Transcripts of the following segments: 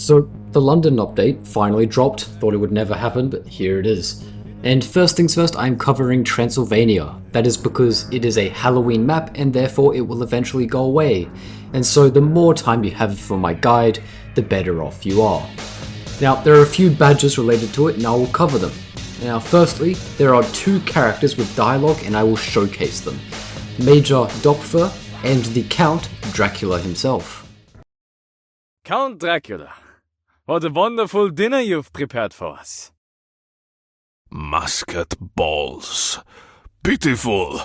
So the London update finally dropped, thought it would never happen, but here it is. And first things first, I'm covering Transylvania. That is because it is a Halloween map and therefore it will eventually go away. And so the more time you have for my guide, the better off you are. Now, there are a few badges related to it and I will cover them. Now, firstly, there are two characters with dialogue and I will showcase them. Major Dopfer and the Count Dracula himself. Count Dracula, what a wonderful dinner you've prepared for us. Musket balls. Pitiful.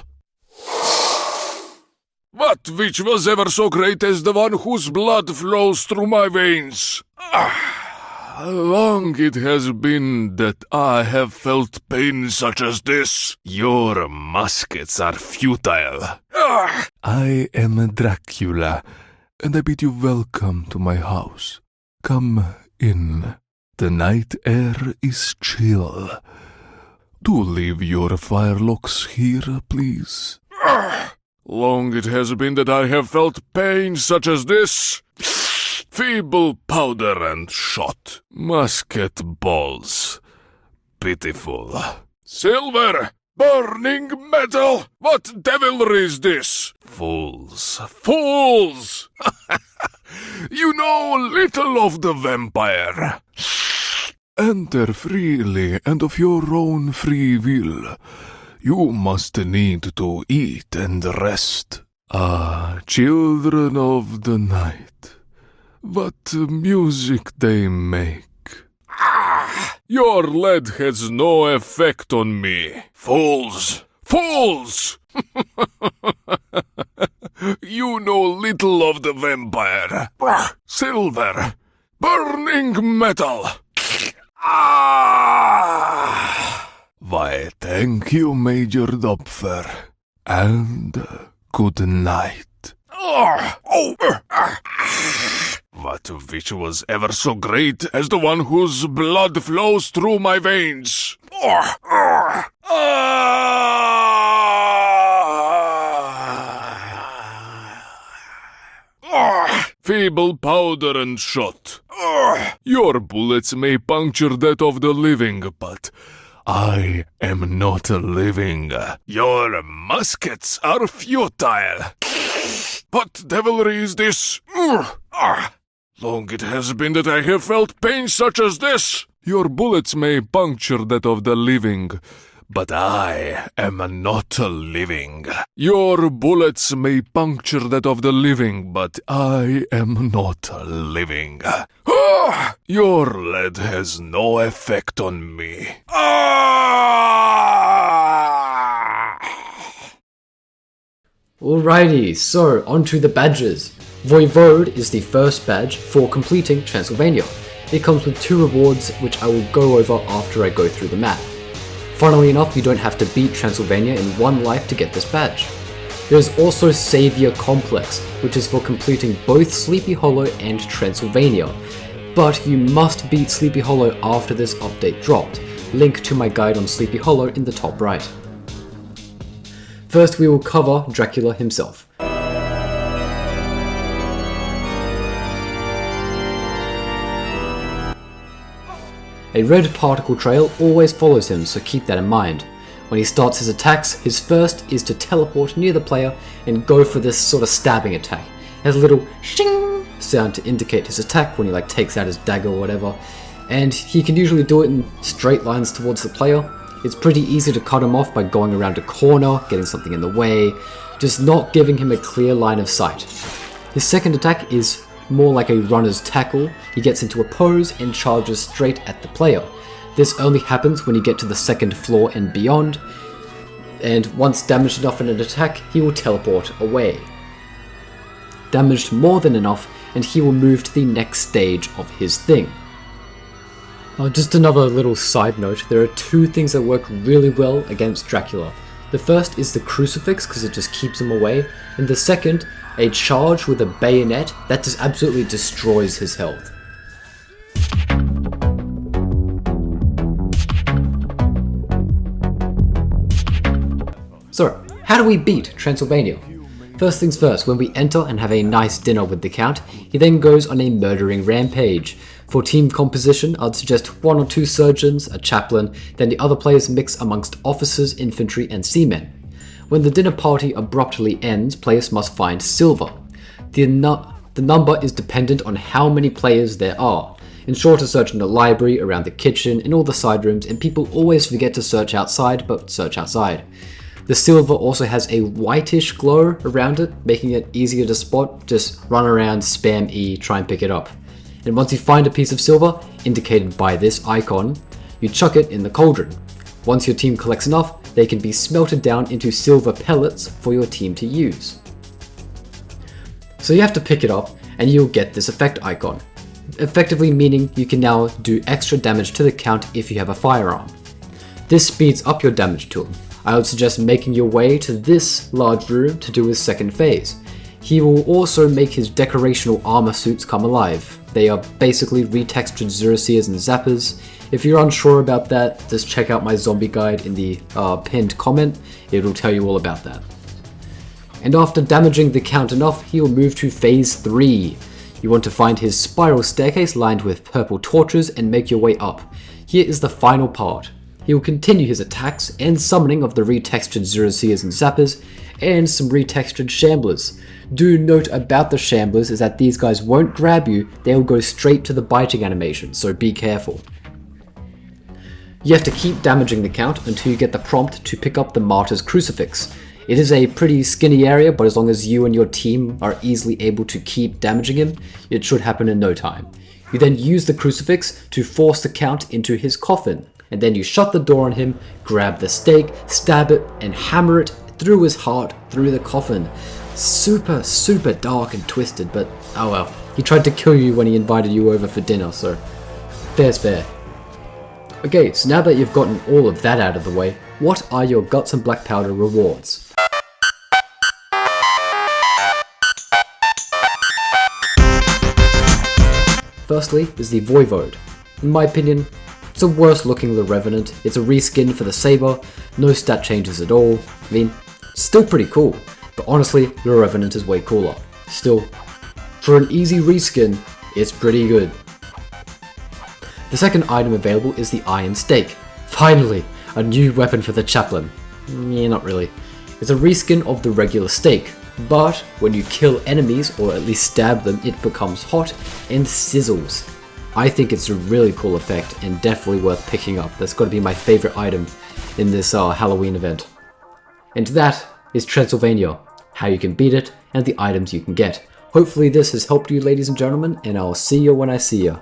What which was ever so great as the one whose blood flows through my veins? How long it has been that I have felt pain such as this. Your muskets are futile. I am Dracula, and I bid you welcome to my house. Come in. The night air is chill. Do leave your firelocks here, please. Long it has been that I have felt pain such as this. Feeble powder and shot. Musket balls. Pitiful. Silver! Burning metal! What devilry is this? Fools. Fools! You know little of the vampire. Enter freely and of your own free will. You must need to eat and rest. Ah, children of the night, what music they make. Your lead has no effect on me. Fools! Fools! You know little of the vampire. Silver! Burning metal! Why, thank you, Major Dopfer, and good night. What which was ever so great as the one whose blood flows through my veins? Feeble powder and shot. Your bullets may puncture that of the living, but I am not living. Your muskets are futile. What devilry is this? Long it has been that I have felt pain such as this. Your bullets may puncture that of the living, but I am not living. Your bullets may puncture that of the living, but I am not living. Your lead has no effect on me. Alrighty, so onto the badges. Voivode is the first badge for completing Transylvania. It comes with 2 rewards which I will go over after I go through the map. Funnily enough, you don't have to beat Transylvania in 1 life to get this badge. There's also Savior Complex, which is for completing both Sleepy Hollow and Transylvania. But you must beat Sleepy Hollow after this update dropped. Link to my guide on Sleepy Hollow in the top right. First we will cover Dracula himself. A red particle trail always follows him, so keep that in mind. When he starts his attacks, his first is to teleport near the player and go for this sort of stabbing attack. It has a little shing sound to indicate his attack when he takes out his dagger or whatever, and he can usually do it in straight lines towards the player. It's pretty easy to cut him off by going around a corner, getting something in the way, just not giving him a clear line of sight. His second attack is more like a runner's tackle. He gets into a pose and charges straight at the player. This only happens when you get to the 2nd floor and beyond, and once damaged enough in an attack, he will teleport away. Damaged more than enough, and he will move to the next stage of his thing. Just another little side note, there are 2 things that work really well against Dracula. The first is the crucifix, because it just keeps him away, and the second, a charge with a bayonet that just absolutely destroys his health. So, how do we beat Transylvania? First things first, when we enter and have a nice dinner with the Count, he then goes on a murdering rampage. For team composition, I'd suggest 1 or 2 surgeons, a chaplain, then the other players mix amongst officers, infantry and seamen. When the dinner party abruptly ends, players must find silver. The number is dependent on how many players there are. Ensure to search in the library, around the kitchen, in all the side rooms, and people always forget to search outside, but search outside. The silver also has a whitish glow around it, making it easier to spot. Just run around, spam E, try and pick it up. And once you find a piece of silver, indicated by this icon, you chuck it in the cauldron. Once your team collects enough, they can be smelted down into silver pellets for your team to use. So you have to pick it up and you'll get this effect icon, effectively meaning you can now do extra damage to the Count if you have a firearm. This speeds up your damage to him. I would suggest making your way to this large room to do his second phase. He will also make his decorational armor suits come alive. They are basically retextured Zeraseers and Zappers. If you're unsure about that, just check out my zombie guide in the pinned comment. It will tell you all about that. And after damaging the Count enough, he will move to phase 3. You want to find his spiral staircase lined with purple torches and make your way up. Here is the final part. He will continue his attacks and summoning of the retextured Zeraseers and Zappers and some retextured Shamblers. Do note about the Shamblers is that these guys won't grab you, they will go straight to the biting animation, so be careful. You have to keep damaging the Count until you get the prompt to pick up the Martyr's Crucifix. It is a pretty skinny area, but as long as you and your team are easily able to keep damaging him, it should happen in no time. You then use the Crucifix to force the Count into his coffin, and then you shut the door on him, grab the stake, stab it, and hammer it through his heart, through the coffin. Super dark and twisted, but oh well. He tried to kill you when he invited you over for dinner, so fair's fair. Okay, so now that you've gotten all of that out of the way, what are your Guts and Blackpowder rewards? Firstly is the Voivode. In my opinion, it's a worse looking The Revenant. It's a reskin for the Saber, no stat changes at all. I mean, still pretty cool, but honestly, The Revenant is way cooler. Still, for an easy reskin, it's pretty good. The second item available is the Iron Stake. Finally, a new weapon for the Chaplain. Yeah, not really. It's a reskin of the regular stake, but when you kill enemies, or at least stab them, it becomes hot and sizzles. I think it's a really cool effect and definitely worth picking up. That's got to be my favorite item in this Halloween event. And that is Transylvania, how you can beat it and the items you can get. Hopefully this has helped you, ladies and gentlemen, and I'll see you when I see you.